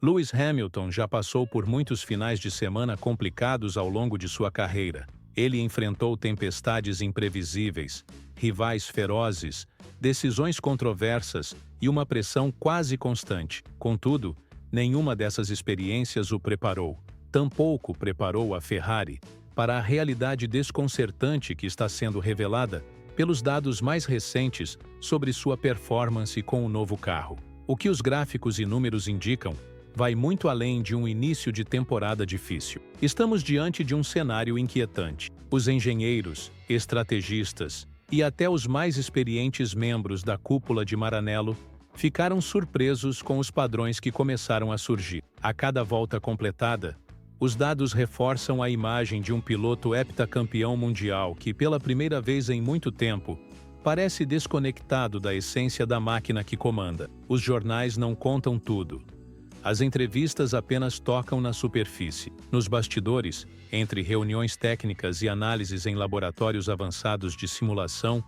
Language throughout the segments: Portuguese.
Lewis Hamilton já passou por muitos finais de semana complicados ao longo de sua carreira. Ele enfrentou tempestades imprevisíveis, rivais ferozes, decisões controversas e uma pressão quase constante. Contudo, nenhuma dessas experiências o preparou. Tampouco preparou a Ferrari para a realidade desconcertante que está sendo revelada pelos dados mais recentes sobre sua performance com o novo carro. O que os gráficos e números indicam vai muito além de um início de temporada difícil. Estamos diante de um cenário inquietante. Os engenheiros, estrategistas e até os mais experientes membros da cúpula de Maranello ficaram surpresos com os padrões que começaram a surgir. A cada volta completada, os dados reforçam a imagem de um piloto heptacampeão mundial que, pela primeira vez em muito tempo, parece desconectado da essência da máquina que comanda. Os jornais não contam tudo. As entrevistas apenas tocam na superfície. Nos bastidores, entre reuniões técnicas e análises em laboratórios avançados de simulação,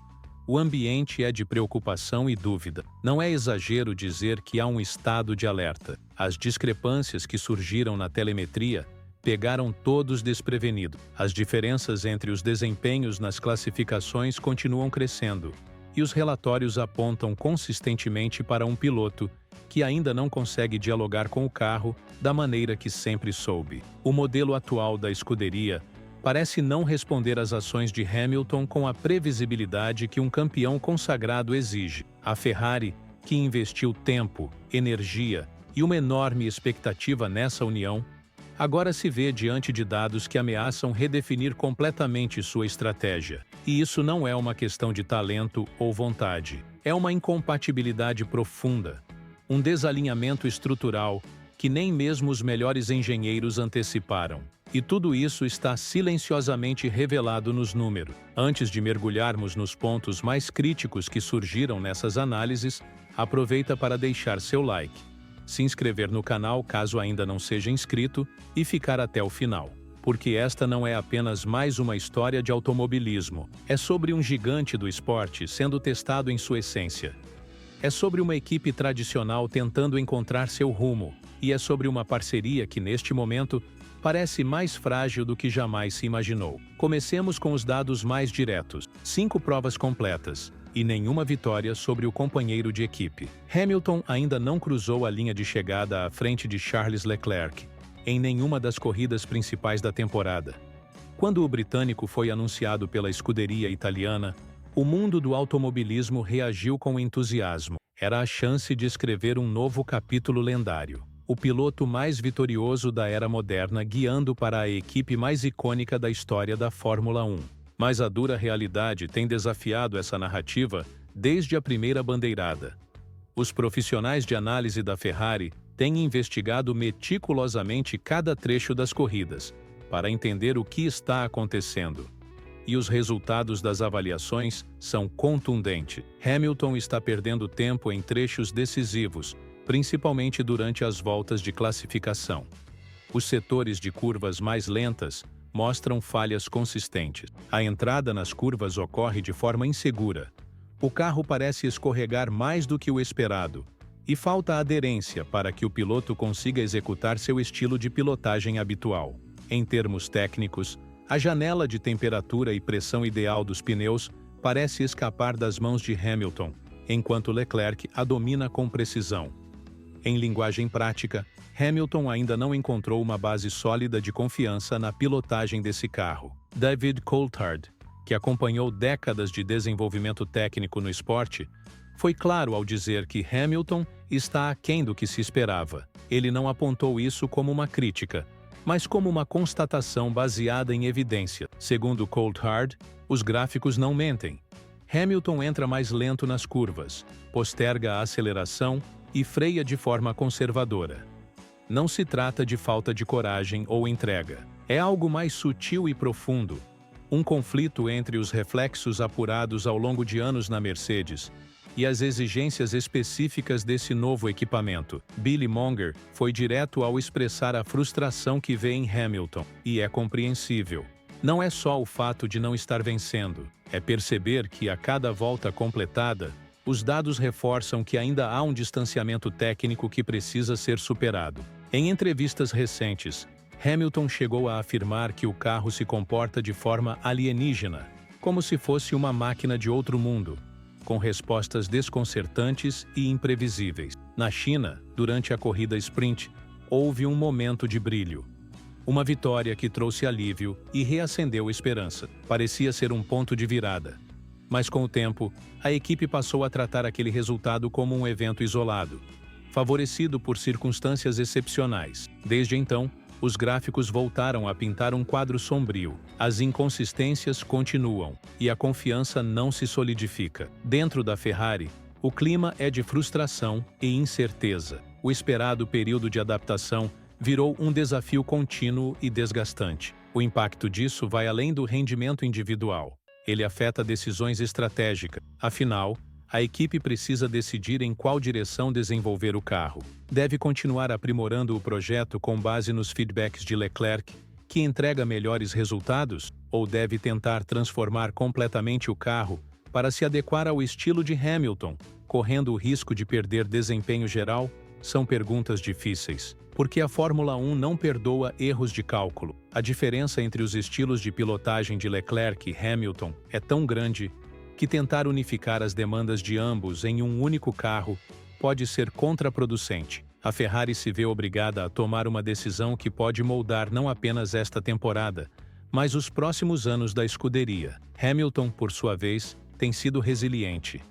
o ambiente é de preocupação e dúvida. Não é exagero dizer que há um estado de alerta. As discrepâncias que surgiram na telemetria pegaram todos desprevenidos. As diferenças entre os desempenhos nas classificações continuam crescendo, e os relatórios apontam consistentemente para um piloto que ainda não consegue dialogar com o carro da maneira que sempre soube. O modelo atual da escuderia parece não responder às ações de Hamilton com a previsibilidade que um campeão consagrado exige. A Ferrari, que investiu tempo, energia e uma enorme expectativa nessa união, agora se vê diante de dados que ameaçam redefinir completamente sua estratégia. E isso não é uma questão de talento ou vontade. É uma incompatibilidade profunda, um desalinhamento estrutural que nem mesmo os melhores engenheiros anteciparam. E tudo isso está silenciosamente revelado nos números. Antes de mergulharmos nos pontos mais críticos que surgiram nessas análises, aproveita para deixar seu like, se inscrever no canal caso ainda não seja inscrito e ficar até o final. Porque esta não é apenas mais uma história de automobilismo. É sobre um gigante do esporte sendo testado em sua essência. É sobre uma equipe tradicional tentando encontrar seu rumo. E é sobre uma parceria que, neste momento, parece mais frágil do que jamais se imaginou. Comecemos com os dados mais diretos. 5 provas completas e nenhuma vitória sobre o companheiro de equipe. Hamilton ainda não cruzou a linha de chegada à frente de Charles Leclerc em nenhuma das corridas principais da temporada. Quando o britânico foi anunciado pela escuderia italiana, o mundo do automobilismo reagiu com entusiasmo. Era a chance de escrever um novo capítulo lendário. O piloto mais vitorioso da era moderna guiando para a equipe mais icônica da história da Fórmula 1. Mas a dura realidade tem desafiado essa narrativa desde a primeira bandeirada. Os profissionais de análise da Ferrari têm investigado meticulosamente cada trecho das corridas, para entender o que está acontecendo. E os resultados das avaliações são contundentes. Hamilton está perdendo tempo em trechos decisivos, principalmente durante as voltas de classificação. Os setores de curvas mais lentas mostram falhas consistentes. A entrada nas curvas ocorre de forma insegura. O carro parece escorregar mais do que o esperado, e falta aderência para que o piloto consiga executar seu estilo de pilotagem habitual. Em termos técnicos, a janela de temperatura e pressão ideal dos pneus parece escapar das mãos de Hamilton, enquanto Leclerc a domina com precisão. Em linguagem prática, Hamilton ainda não encontrou uma base sólida de confiança na pilotagem desse carro. David Coulthard, que acompanhou décadas de desenvolvimento técnico no esporte, foi claro ao dizer que Hamilton está aquém do que se esperava. Ele não apontou isso como uma crítica, mas como uma constatação baseada em evidência. Segundo Coulthard, os gráficos não mentem. Hamilton entra mais lento nas curvas, posterga a aceleração e freia de forma conservadora. Não se trata de falta de coragem ou entrega. É algo mais sutil e profundo. Um conflito entre os reflexos apurados ao longo de anos na Mercedes e as exigências específicas desse novo equipamento. Billy Monger foi direto ao expressar a frustração que vê em Hamilton, e é compreensível. Não é só o fato de não estar vencendo, é perceber que a cada volta completada, os dados reforçam que ainda há um distanciamento técnico que precisa ser superado. Em entrevistas recentes, Hamilton chegou a afirmar que o carro se comporta de forma alienígena, como se fosse uma máquina de outro mundo, com respostas desconcertantes e imprevisíveis. Na China, durante a corrida sprint, houve um momento de brilho. Uma vitória que trouxe alívio e reacendeu esperança. Parecia ser um ponto de virada. Mas com o tempo, a equipe passou a tratar aquele resultado como um evento isolado, favorecido por circunstâncias excepcionais. Desde então, os gráficos voltaram a pintar um quadro sombrio. As inconsistências continuam e a confiança não se solidifica. Dentro da Ferrari, o clima é de frustração e incerteza. O esperado período de adaptação virou um desafio contínuo e desgastante. O impacto disso vai além do rendimento individual. Ele afeta decisões estratégicas. Afinal, a equipe precisa decidir em qual direção desenvolver o carro. Deve continuar aprimorando o projeto com base nos feedbacks de Leclerc, que entrega melhores resultados, ou deve tentar transformar completamente o carro para se adequar ao estilo de Hamilton, correndo o risco de perder desempenho geral? São perguntas difíceis, porque a Fórmula 1 não perdoa erros de cálculo. A diferença entre os estilos de pilotagem de Leclerc e Hamilton é tão grande que tentar unificar as demandas de ambos em um único carro pode ser contraproducente. A Ferrari se vê obrigada a tomar uma decisão que pode moldar não apenas esta temporada, mas os próximos anos da escuderia. Hamilton, por sua vez, tem sido resiliente.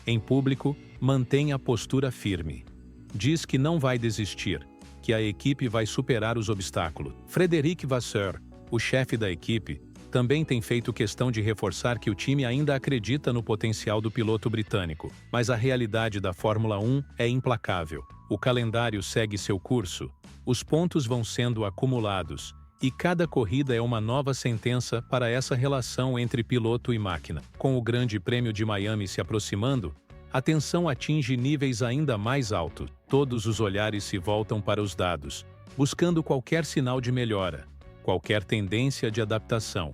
Em público, mantém a postura firme. Diz que não vai desistir, que a equipe vai superar os obstáculos. Frederic Vasseur, o chefe da equipe, também tem feito questão de reforçar que o time ainda acredita no potencial do piloto britânico, mas a realidade da Fórmula 1 é implacável. O calendário segue seu curso, os pontos vão sendo acumulados, e cada corrida é uma nova sentença para essa relação entre piloto e máquina. Com o Grande Prêmio de Miami se aproximando, a tensão atinge níveis ainda mais altos. Todos os olhares se voltam para os dados, buscando qualquer sinal de melhora, qualquer tendência de adaptação.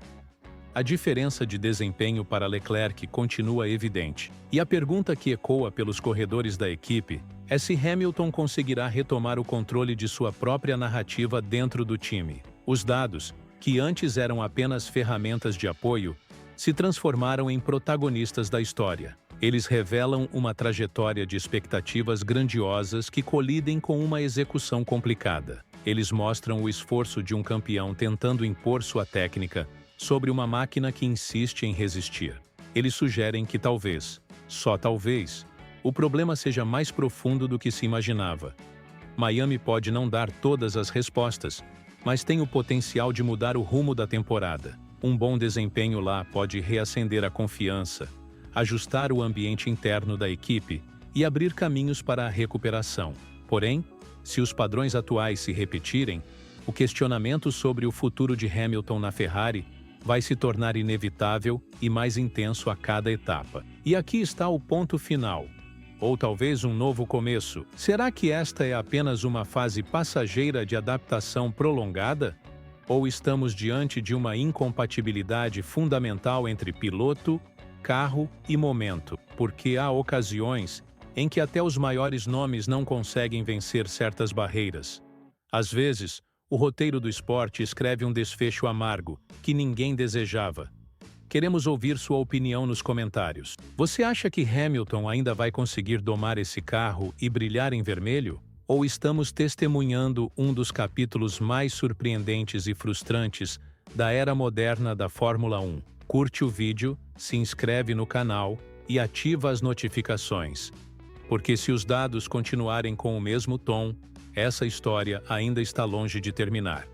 A diferença de desempenho para Leclerc continua evidente, e a pergunta que ecoa pelos corredores da equipe é se Hamilton conseguirá retomar o controle de sua própria narrativa dentro do time. Os dados, que antes eram apenas ferramentas de apoio, se transformaram em protagonistas da história. Eles revelam uma trajetória de expectativas grandiosas que colidem com uma execução complicada. Eles mostram o esforço de um campeão tentando impor sua técnica sobre uma máquina que insiste em resistir. Eles sugerem que talvez, só talvez, o problema seja mais profundo do que se imaginava. Miami pode não dar todas as respostas, mas tem o potencial de mudar o rumo da temporada. Um bom desempenho lá pode reacender a confiança, ajustar o ambiente interno da equipe e abrir caminhos para a recuperação. Porém, se os padrões atuais se repetirem, o questionamento sobre o futuro de Hamilton na Ferrari vai se tornar inevitável e mais intenso a cada etapa. E aqui está o ponto final. Ou talvez um novo começo. Será que esta é apenas uma fase passageira de adaptação prolongada? Ou estamos diante de uma incompatibilidade fundamental entre piloto, carro e momento? Porque há ocasiões em que até os maiores nomes não conseguem vencer certas barreiras. Às vezes, o roteiro do esporte escreve um desfecho amargo que ninguém desejava. Queremos ouvir sua opinião nos comentários. Você acha que Hamilton ainda vai conseguir domar esse carro e brilhar em vermelho? Ou estamos testemunhando um dos capítulos mais surpreendentes e frustrantes da era moderna da Fórmula 1? Curte o vídeo, se inscreve no canal e ativa as notificações. Porque se os dados continuarem com o mesmo tom, essa história ainda está longe de terminar.